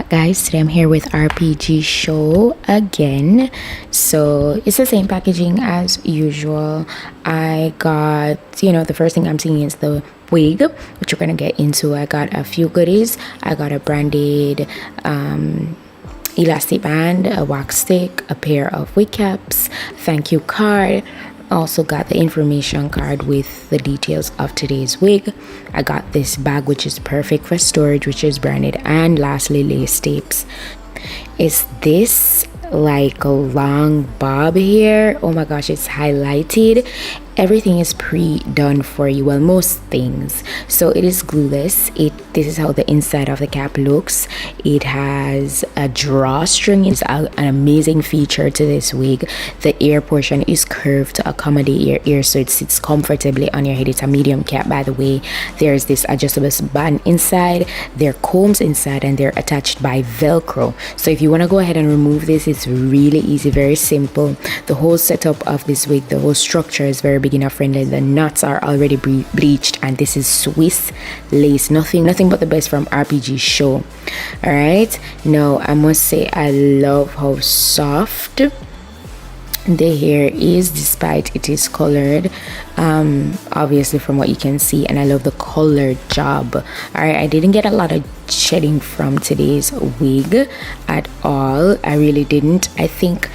back, guys. Today I'm here with RPG Show again. So it's the same packaging as usual. I got, the first thing I'm seeing is the wig, which we're gonna get into. I got a few goodies. I got a branded elastic band, a wax stick, a pair of wig caps, thank you card. Also got the information card with the details of today's wig. I got this bag, which is perfect for storage, which is branded, and lastly lace tapes. Is this like a long bob here? Oh my gosh, it's highlighted. Everything is pre-done for you, well, most things. So it is glueless. This is how the inside of the cap looks. It has a drawstring. It's an amazing feature to this wig. The ear portion is curved to accommodate your ear, so it sits comfortably on your head. It's a medium cap, by the way. There's this adjustable band inside. There are combs inside, and they're attached by Velcro. So if you want to go ahead and remove this, it's really easy, very simple. The whole setup of this wig, the whole structure is very beginner friendly. The knots are already bleached, and this is Swiss lace. Nothing but the best from RPG Show. All right, now I must say I love how soft the hair is, despite it is colored, obviously from what you can see, and I love the colored job. All right, I didn't get a lot of shedding from today's wig at all. I really didn't. I think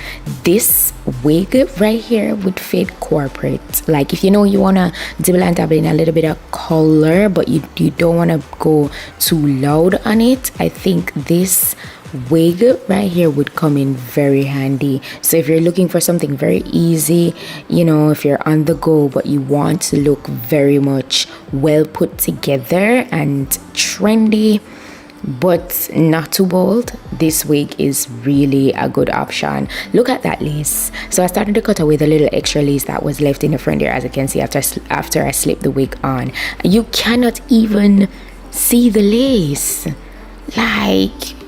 this wig right here would fit corporate. Like, if you want to dibble and dabble in a little bit of color, but you don't want to go too loud on it, I think this wig right here would come in very handy. So if you're looking for something very easy, if you're on the go but you want to look very much well put together and trendy but not too bold, this wig is really a good option. Look at that lace. So I started to cut away the little extra lace that was left in the front here, as you can see, after I slipped the wig on. You cannot even see the lace. Like,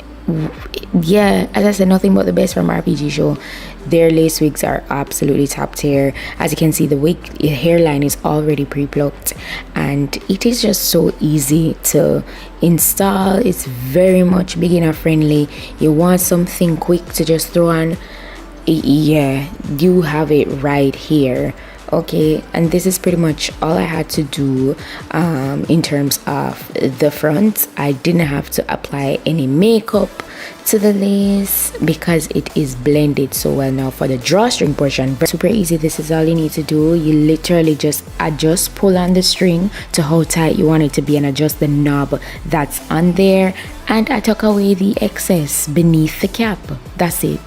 yeah, as I said, nothing but the best from RPG Show. Their lace wigs are absolutely top tier. As you can see, the wig hairline is already pre-plucked, and it is just so easy to install. It's very much beginner friendly. You want something quick to just throw on, yeah, you have it right here. Okay, and this is pretty much all I had to do in terms of the front. I didn't have to apply any makeup to the lace because it is blended so well. Now for the drawstring portion, super easy. This is all you need to do. You literally just pull on the string to how tight you want it to be, and adjust the knob that's on there, and I took away the excess beneath the cap. That's it.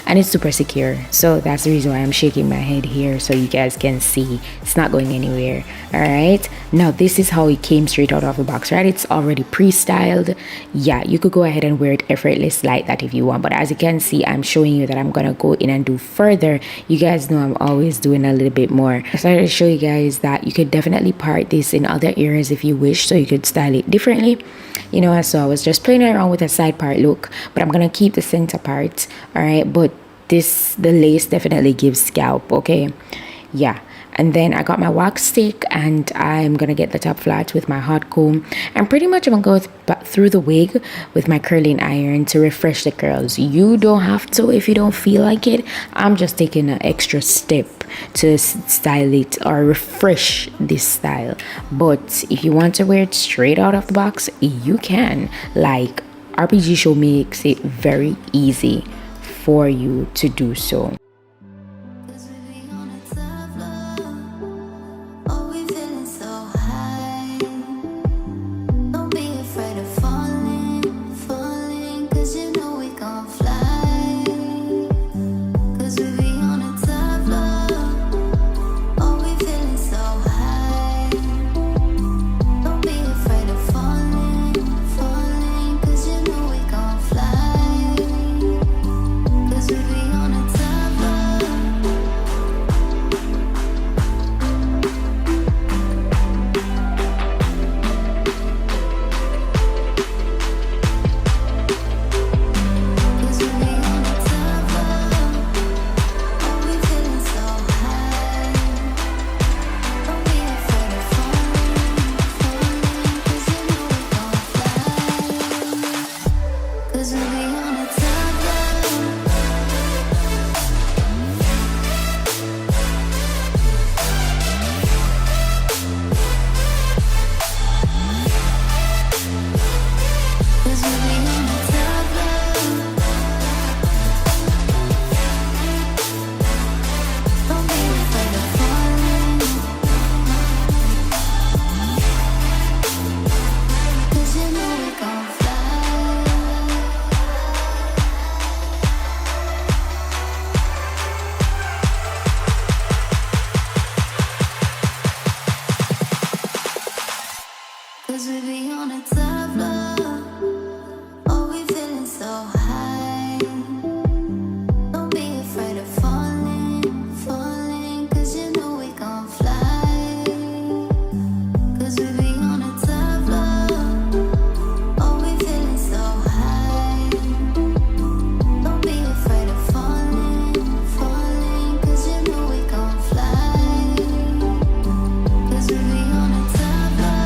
And it's super secure, so that's the reason why I'm shaking my head here, so you guys can see it's not going anywhere. All right, now this is how it came straight out of the box, right? It's already pre-styled. Yeah, you could go ahead and wear it effortless like that if you want, but as you can see, I'm showing you that I'm gonna go in and do further. You guys know I'm always doing a little bit more. I started to show you guys that you could definitely part this in other areas if you wish, so you could style it differently. So I was just playing around with a side part look, but I'm gonna keep the center part. All right, but the lace definitely gives scalp. Okay, yeah. And then I got my wax stick, and I'm gonna get the top flat with my hot comb, and pretty much I'm gonna go through the wig with my curling iron to refresh the curls. You don't have to if you don't feel like it. I'm just taking an extra step to style it or refresh this style. But if you want to wear it straight out of the box, you can. Like, RPG Show makes it very easy for you to do so. Cause we be on a top floor. Oh, we feeling so high. Don't be afraid of falling, falling. Cause you know we gon' fly. Cause we be on a top floor. Oh, we feeling so high. Don't be afraid of falling, falling. Cause you know we gon' fly. Cause we be on a top floor.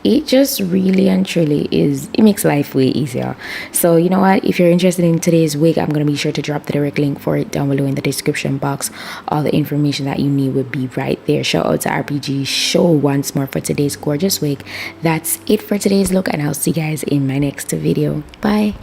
It just really and truly is, it makes life way easier. So you know what, if you're interested in today's wig, I'm going to be sure to drop the direct link for it down below in the description box. All the information that you need would be right there. Shout out to RPG Show once more for today's gorgeous wig. That's it for today's look, and I'll see you guys in my next video. Bye.